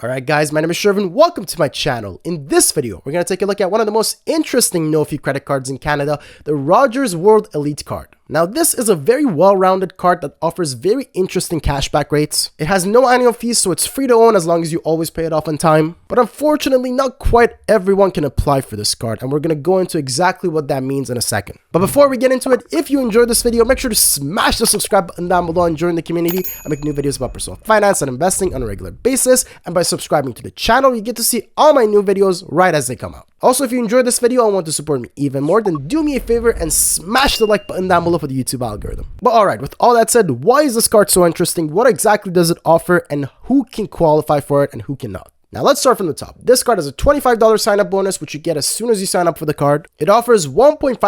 Alright guys, my name is Shervin. Welcome to my channel. In this video, we're going to take a look at one of the most interesting no-fee credit cards in Canada, the Rogers World Elite card. Now this is a very well-rounded card that offers very interesting cashback rates. It has no annual fees, so it's free to own as long as you always pay it off on time. But unfortunately, not quite everyone can apply for this card, and we're going to go into exactly what that means in a second. But before we get into it, if you enjoyed this video, make sure to smash the subscribe button down below and join the community. I make new videos about personal finance and investing on a regular basis, and by subscribing to the channel, you get to see all my new videos right as they come out. Also, if you enjoyed this video and want to support me even more, then do me a favor and smash the like button down below for the YouTube algorithm. But alright, with all that said, why is this card so interesting? What exactly does it offer, and who can qualify for it and who cannot? Now let's start from the top. This card has a $25 sign-up bonus, which you get as soon as you sign up for the card. It offers 1.5%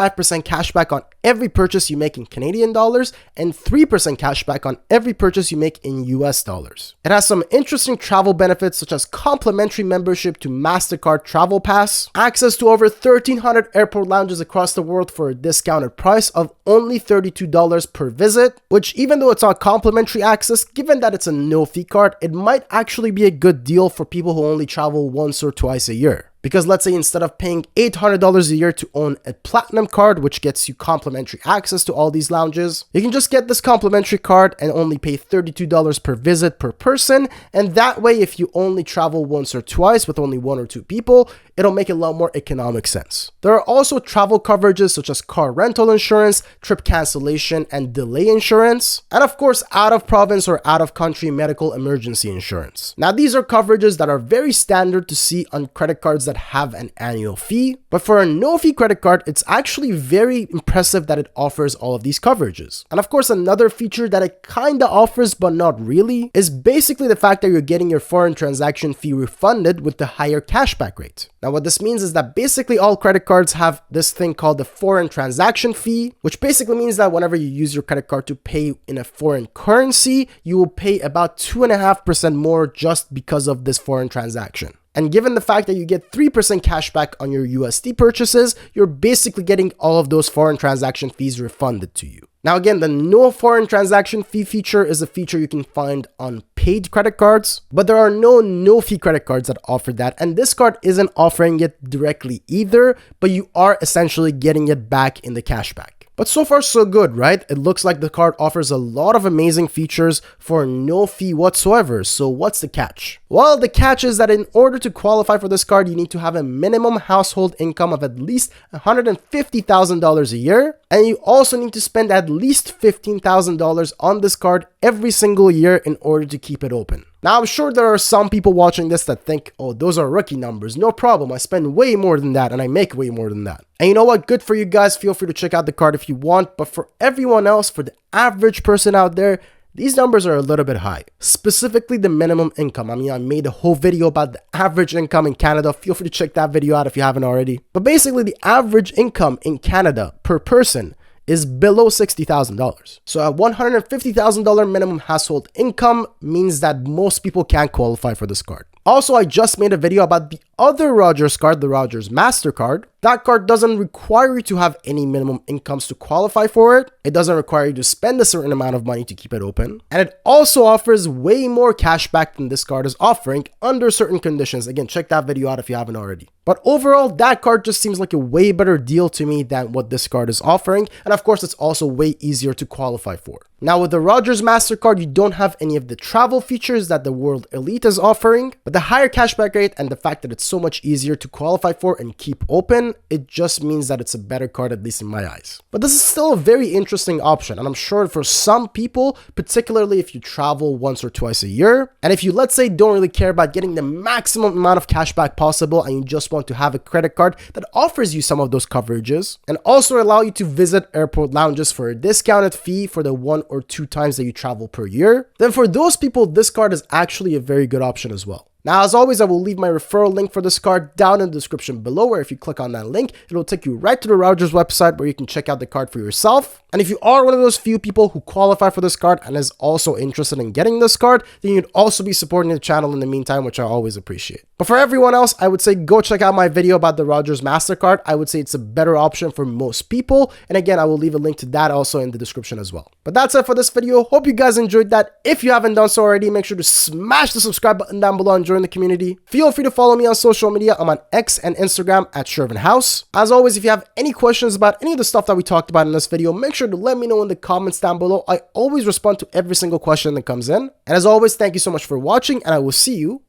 cashback on every purchase you make in Canadian dollars and 3% cashback on every purchase you make in US dollars. It has some interesting travel benefits such as complimentary membership to Mastercard Travel Pass, access to over 1,300 airport lounges across the world for a discounted price of only $32 per visit, which even though it's on complimentary access, given that it's a no-fee card, it might actually be a good deal for people who only travel once or twice a year. Because let's say instead of paying $800 a year to own a platinum card, which gets you complimentary access to all these lounges, you can just get this complimentary card and only pay $32 per visit per person. And that way, if you only travel once or twice with only one or two people, it'll make a lot more economic sense. There are also travel coverages such as car rental insurance, trip cancellation and delay insurance, and of course, out of province or out of country medical emergency insurance. Now, these are coverages that are very standard to see on credit cards that have an annual fee, but for a no-fee credit card, it's actually very impressive that it offers all of these coverages. And of course, another feature that it kinda offers but not really is basically the fact that you're getting your foreign transaction fee refunded with the higher cashback rate. Now what this means is that basically all credit cards have this thing called the foreign transaction fee, which basically means that whenever you use your credit card to pay in a foreign currency, you will pay about 2.5% more just because of this foreign transaction. And given the fact that you get 3% cashback on your USD purchases, you're basically getting all of those foreign transaction fees refunded to you. Now again, the no foreign transaction fee feature is a feature you can find on paid credit cards, but there are no-fee credit cards that offer that, and this card isn't offering it directly either, but you are essentially getting it back in the cashback. But so far so good, right? It looks like the card offers a lot of amazing features for no fee whatsoever. So what's the catch? Well, the catch is that in order to qualify for this card, you need to have a minimum household income of at least $150,000 a year. And you also need to spend at least $15,000 on this card every single year in order to keep it open. Now, I'm sure there are some people watching this that think, oh, those are rookie numbers. No problem. I spend way more than that and I make way more than that. And you know what? Good for you guys. Feel free to check out the card if you want. But for everyone else, for the average person out there, these numbers are a little bit high, specifically the minimum income. I mean, I made a whole video about the average income in Canada. Feel free to check that video out if you haven't already. But basically, the average income in Canada per person is below $60,000. So a $150,000 minimum household income means that most people can't qualify for this card. Also, I just made a video about the other Rogers card, the Rogers Mastercard. That card doesn't require you to have any minimum incomes to qualify for it. It doesn't require you to spend a certain amount of money to keep it open. And it also offers way more cashback than this card is offering under certain conditions. Again, check that video out if you haven't already. But overall, that card just seems like a way better deal to me than what this card is offering. And of course, it's also way easier to qualify for. Now with the Rogers Mastercard, you don't have any of the travel features that the World Elite is offering, but the higher cashback rate and the fact that it's so much easier to qualify for and keep open, it just means that it's a better card, at least in my eyes. But this is still a very interesting option, and I'm sure for some people, particularly if you travel once or twice a year, and if you, let's say, don't really care about getting the maximum amount of cashback possible and you just want to have a credit card that offers you some of those coverages and also allow you to visit airport lounges for a discounted fee for the 1 or 2 times that you travel per year, then for those people, this card is actually a very good option as well. Now, as always, I will leave my referral link for this card down in the description below, where if you click on that link, it'll take you right to the Rogers website where you can check out the card for yourself. And if you are one of those few people who qualify for this card and is also interested in getting this card, then you'd also be supporting the channel in the meantime, which I always appreciate. But for everyone else, I would say go check out my video about the Rogers Mastercard. I would say it's a better option for most people. And again, I will leave a link to that also in the description as well. But that's it for this video. Hope you guys enjoyed that. If you haven't done so already, make sure to smash the subscribe button down below and join join the community. Feel free to follow me on social media. I'm on X and Instagram at Shervin House. As always, if you have any questions about any of the stuff that we talked about in this video, make sure to let me know in the comments down below. I always respond to every single question that comes in. And as always, thank you so much for watching, and I will see you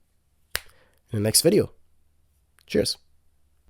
in the next video. Cheers.